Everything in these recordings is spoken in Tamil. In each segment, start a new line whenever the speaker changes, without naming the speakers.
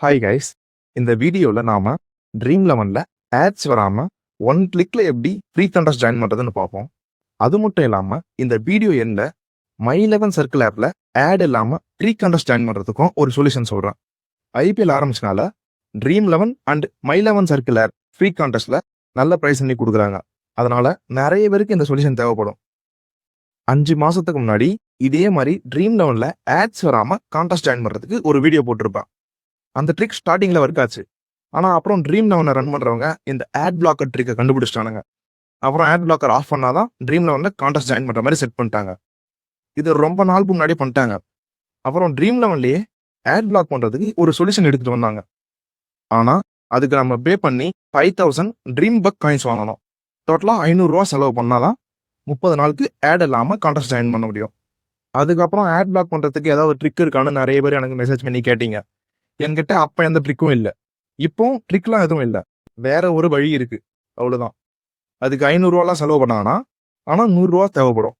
ஹாய் கைஸ், இந்த வீடியோவில் நாம ட்ரீம் லெவனில் ஆட்ஸ் வராமல் ஒன் கிளிக்ல எப்படி ஃப்ரீ கண்டஸ்ட் ஜாயின் பண்ணுறதுன்னு பார்ப்போம். அது மட்டும் இல்லாமல் இந்த வீடியோ எண்ணில் மை லெவன் சர்க்கிள் ஆப்பில் ஆட் இல்லாமல் ஃப்ரீ கண்டஸ்ட் ஜாயின் பண்ணுறதுக்கும் ஒரு சொல்யூஷன் சொல்கிறேன். ஐபிஎல் ஆரம்பிச்சனால Dream Eleven and My Eleven Circle app free கான்டெஸ்ட்டில் நல்ல ப்ரைஸ் பண்ணி கொடுக்குறாங்க. அதனால நிறைய பேருக்கு இந்த சொல்யூஷன் தேவைப்படும். 5 மாதத்துக்கு முன்னாடி இதே மாதிரி ட்ரீம் லெவனில் ஆட்ஸ் வராமல் கான்டெஸ்ட் ஜாயின் பண்ணுறதுக்கு ஒரு வீடியோ போட்டிருப்பேன். அந்த ட்ரிக் ஸ்டார்டிங்கில் ஒர்க் ஆச்சு. ஆனால் அப்புறம் ட்ரீம் லெவனை ரன் பண்ணுறவங்க இந்த ஆட் பிளாக்கர் ட்ரிக்கை கண்டுபிடிச்சிட்டானுங்க. அப்புறம் ஆட் பிளாக்கர் ஆஃப் பண்ணாதான் ட்ரீம் லெவனில் கான்டெஸ்ட் ஜாயின் பண்ணுற மாதிரி செட் பண்ணிட்டாங்க. இது ரொம்ப நாளுக்கு முன்னாடி பண்ணிட்டாங்க. அப்புறம் ட்ரீம் லெவன்லேயே ஆட் பிளாக் பண்ணுறதுக்கு ஒரு சொல்யூஷன் எடுத்துகிட்டு வந்தாங்க. ஆனால் அதுக்கு நம்ம பே பண்ணி 5000 ட்ரீம் பக் காயின்ஸ் வாங்கணும். டோட்டலாக 500 ரூபா செலவு பண்ணாதான் 30 நாளுக்கு ஆட் இல்லாமல் கான்டெஸ்ட் ஜாயின் பண்ண முடியும். அதுக்கப்புறம் ஆட் பிளாக் பண்ணுறதுக்கு ஏதாவது ட்ரிக் இருக்கான்னு நிறைய பேர் எனக்கு மெசேஜ் பண்ணி கேட்டீங்க. என்கிட்ட அப்போ எந்த ட்ரிக்கும் இல்லை, இப்போ ட்ரிக்லாம் எதுவும் இல்லை, வேற ஒரு வழி இருக்கு, அவ்வளோதான். அதுக்கு 500 ரூபாலாம் செலவு பண்ணாங்கன்னா ஆனால் 100 ரூபா தேவைப்படும்.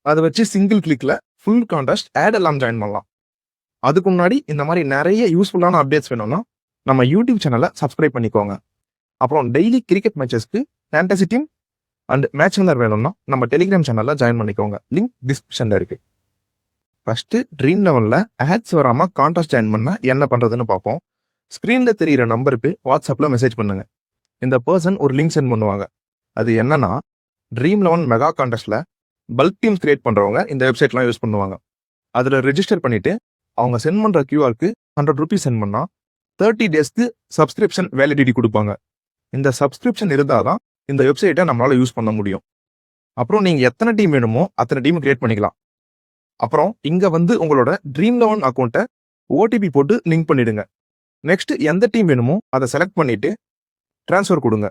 அதை வச்சு சிங்கிள் கிளிக்ல ஃபுல் கான்டெஸ்ட் ஆட் எல்லாம் ஜாயின் பண்ணலாம். அதுக்கு முன்னாடி இந்த மாதிரி நிறைய யூஸ்ஃபுல்லான அப்டேட்ஸ் வேணும்னா நம்ம யூடியூப் சேனலை சப்ஸ்கிரைப் பண்ணிக்கோங்க. அப்புறம் டெய்லி கிரிக்கெட் மேட்சஸ்க்கு fantasy team and match winner வேணும்னா நம்ம டெலிகிராம் சேனலில் ஜாயின் பண்ணிக்கோங்க. லிங்க் டிஸ்கிரிப்ஷனில் இருக்கு. ஃபர்ஸ்ட் ட்ரீம் லெவனில் ஆட்ஸ் வராமல் கான்டெஸ்ட் ஜாயின் பண்ண என்ன பண்ணுறதுன்னு பார்ப்போம். ஸ்க்ரீனில் தெரிகிற நம்பருக்கு வாட்ஸ்அப்பில் மெசேஜ் பண்ணுங்க. இந்த பர்சன் ஒரு லிங்க் சென்ட் பண்ணுவாங்க. அது என்னன்னா, ட்ரீம் லெவன் மெகா கான்டெஸ்ட்டில் பல்க் டீம்ஸ் கிரியேட் பண்ணுறவங்க இந்த வெப்சைட்லாம் யூஸ் பண்ணுவாங்க. அதில் ரெஜிஸ்டர் பண்ணிவிட்டு அவங்க சென்ட் பண்ணுற கியூஆருக்கு 100 ரூபீஸ் சென்ட் பண்ணால் 30 டேஸ்க்கு சப்ஸ்கிரிப்ஷன் வேலிடிட்டி கொடுப்பாங்க. இந்த சப்ஸ்கிரிப்ஷன் இருந்தால் தான் இந்த வெப்சைட்டை நம்மளால் யூஸ் பண்ண முடியும். அப்புறம் நீங்கள் எத்தனை டீம் வேணுமோ அத்தனை டீம் கிரியேட் பண்ணிக்கலாம். அப்புறம் இங்கே வந்து உங்களோட ட்ரீம் லெவன் அக்கௌண்ட்டை ஓடிபி போட்டு லிங்க் பண்ணிடுங்க. நெக்ஸ்ட் எந்த டீம் வேணுமோ அதை செலக்ட் பண்ணிட்டு ட்ரான்ஸ்ஃபர் கொடுங்க.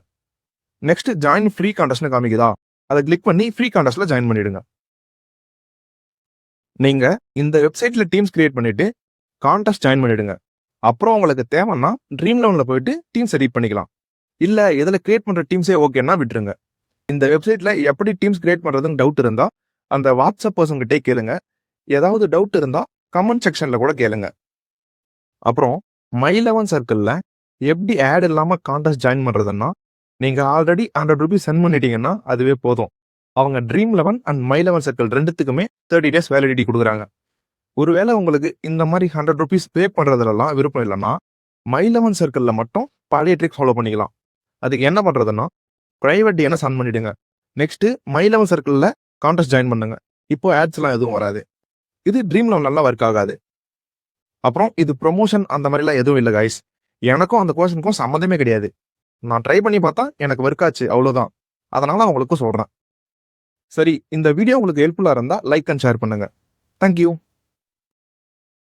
நெக்ஸ்ட் ஜாயின் ஃப்ரீ கான்டெஸ்ட்னு காமிக்குதா, அதை கிளிக் பண்ணி ஃப்ரீ கான்டெஸ்ட்ல ஜாயின் பண்ணிடுங்க. நீங்க இந்த வெப்சைட்ல டீம்ஸ் கிரியேட் பண்ணிட்டு கான்டெஸ்ட் ஜாயின் பண்ணிடுங்க. அப்புறம் உங்களுக்கு தேவைன்னா ட்ரீம் லெவன்ல போயிட்டு டீம்ஸ் எடிட் பண்ணிக்கலாம். இல்ல இதில் கிரியேட் பண்ற டீம்ஸே ஓகேன்னா விட்டுருங்க. இந்த வெப்சைட்ல எப்படி டீம்ஸ் கிரியேட் பண்றதுன்னு டவுட் இருந்தா அந்த வாட்ஸ்அப் பர்சன் கிட்டே கேளுங்க. ஏதாவது டவுட் இருந்தா கமெண்ட் செக்ஷன்ல கூட கேளுங்க. அப்புறம் மை லெவன் சர்க்கிள்ல எப்படி ஆட் இல்லாம கான்டெஸ்ட் ஜாயின் பண்றதுன்னா, நீங்க ஆல்ரெடி 100 ரூபீஸ் சென்ட் பண்ணிட்டீங்கன்னா அதுவே போதும். அவங்க dream Eleven and My Eleven circle ரெண்டுத்துக்குமே 30 டேஸ் வேலிடிட்டி கொடுக்குறாங்க. ஒருவேளை உங்களுக்கு இந்த மாதிரி 100 ரூபீஸ் பே பண்றதுலாம் விருப்பம் இல்லைன்னா மை லெவன் சர்க்கிள்ல மட்டும் பழைய ட்ரிக் ஃபாலோ பண்ணிக்கலாம். அதுக்கு என்ன பண்றதுன்னா, பிரைவேட் டிஎன்எஸ் ஆன் பண்ணிடுங்க. நெக்ஸ்ட் மை லெவன் சர்க்கிள்ல கான்டெஸ்ட் ஜாயின் பண்ணுங்க. இப்போ ஆட்ஸ்லாம் எதுவும் வராது. இது ட்ரீம் லெவன் நல்லா ஒர்க் ஆகாது. அப்புறம் இது ப்ரொமோஷன் அந்த மாதிரிலாம் எதுவும் இல்லை கைஸ். எனக்கும் அந்த கோஷனுக்கும் சம்மந்தமே கிடையாது. நான் ட்ரை பண்ணி பார்த்தா எனக்கு ஒர்க் ஆச்சு, அவ்வளோதான். அதனால அவங்களுக்கும் சொல்றேன். சரி, இந்த வீடியோ உங்களுக்கு ஹெல்ப்ஃபுல்லாக இருந்தால் லைக் அண்ட் ஷேர் பண்ணுங்க. தேங்க்யூ.